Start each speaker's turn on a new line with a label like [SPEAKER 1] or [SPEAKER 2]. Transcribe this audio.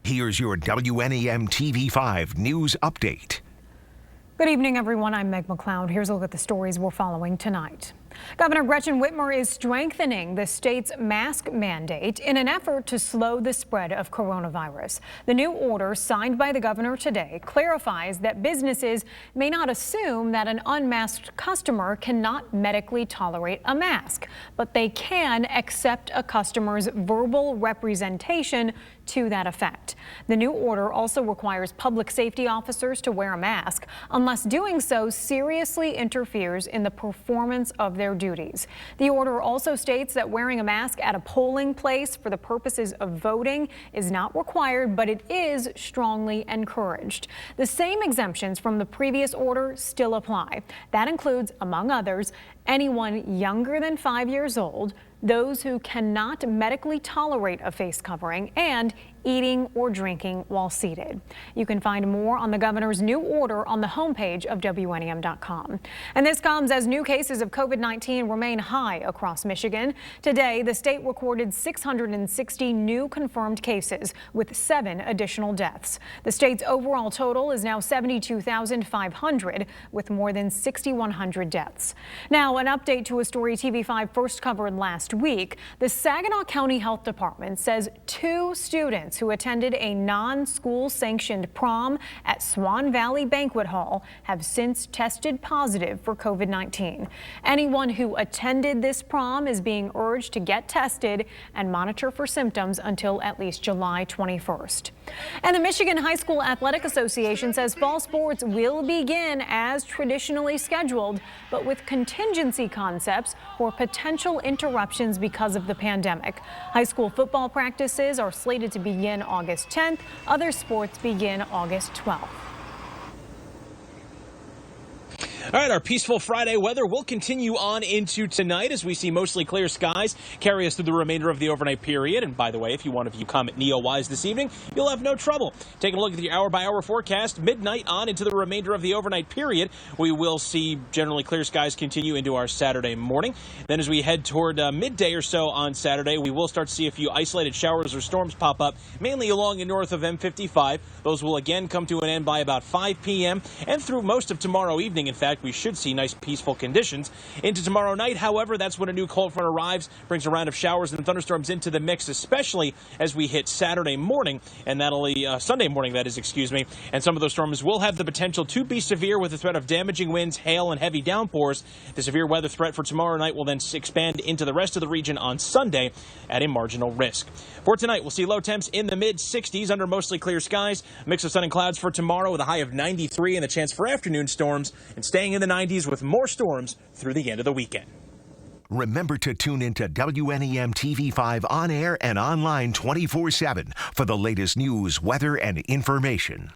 [SPEAKER 1] Here's your WNEM TV5 news update.
[SPEAKER 2] Good evening, everyone. I'm Meg McLeod. Here's a look at the stories we're following tonight. Governor Gretchen Whitmer is strengthening the state's mask mandate in an effort to slow the spread of coronavirus. The new order signed by the governor today clarifies that businesses may not assume that an unmasked customer cannot medically tolerate a mask, but they can accept a customer's verbal representation to that effect. The new order also requires public safety officers to wear a mask unless doing so seriously interferes in the performance of their duties. The order also states that wearing a mask at a polling place for the purposes of voting is not required, but it is strongly encouraged. The same exemptions from the previous order still apply. That includes, among others, anyone younger than 5 years old, those who cannot medically tolerate a face covering, and eating or drinking while seated. You can find more on the governor's new order on the homepage of WNEM.com. And this comes as new cases of COVID-19 remain high across Michigan. Today, the state recorded 660 new confirmed cases with 7 additional deaths. The state's overall total is now 72,500 with more than 6,100 deaths. Now, an update to a story TV5 first covered last week. The Saginaw County Health Department says 2 students who attended a non-school sanctioned prom at Swan Valley Banquet Hall have since tested positive for COVID-19. Anyone who attended this prom is being urged to get tested and monitor for symptoms until at least July 21st. And the Michigan High School Athletic Association says fall sports will begin as traditionally scheduled, but with contingency concepts for potential interruptions because of the pandemic. High school football practices are slated to begin August 10th. Other sports begin August 12th.
[SPEAKER 3] All right, our peaceful Friday weather will continue on into tonight as we see mostly clear skies carry us through the remainder of the overnight period. And by the way, if you want to view Comet Neowise this evening, you'll have no trouble. Taking a look at the hour-by-hour forecast, midnight on into the remainder of the overnight period, we will see generally clear skies continue into our Saturday morning. Then as we head toward midday or so on Saturday, we will start to see a few isolated showers or storms pop up, mainly along and north of M55. Those will again come to an end by about 5 p.m. and through most of tomorrow evening. In fact, we should see nice peaceful conditions into tomorrow night. However, that's when a new cold front arrives, brings a round of showers and thunderstorms into the mix, especially as we hit Saturday morning, and that'll Sunday morning, that is, excuse me. And some of those storms will have the potential to be severe with the threat of damaging winds, hail, and heavy downpours. The severe weather threat for tomorrow night will then expand into the rest of the region on Sunday at a marginal risk. For tonight, we'll see low temps in the mid-60s under mostly clear skies. A mix of sun and clouds for tomorrow with a high of 93 and a chance for afternoon storms, and staying in the 90s with more storms through the end of the weekend.
[SPEAKER 1] Remember to tune into WNEM TV5 on air and online 24/7 for the latest news, weather, and information.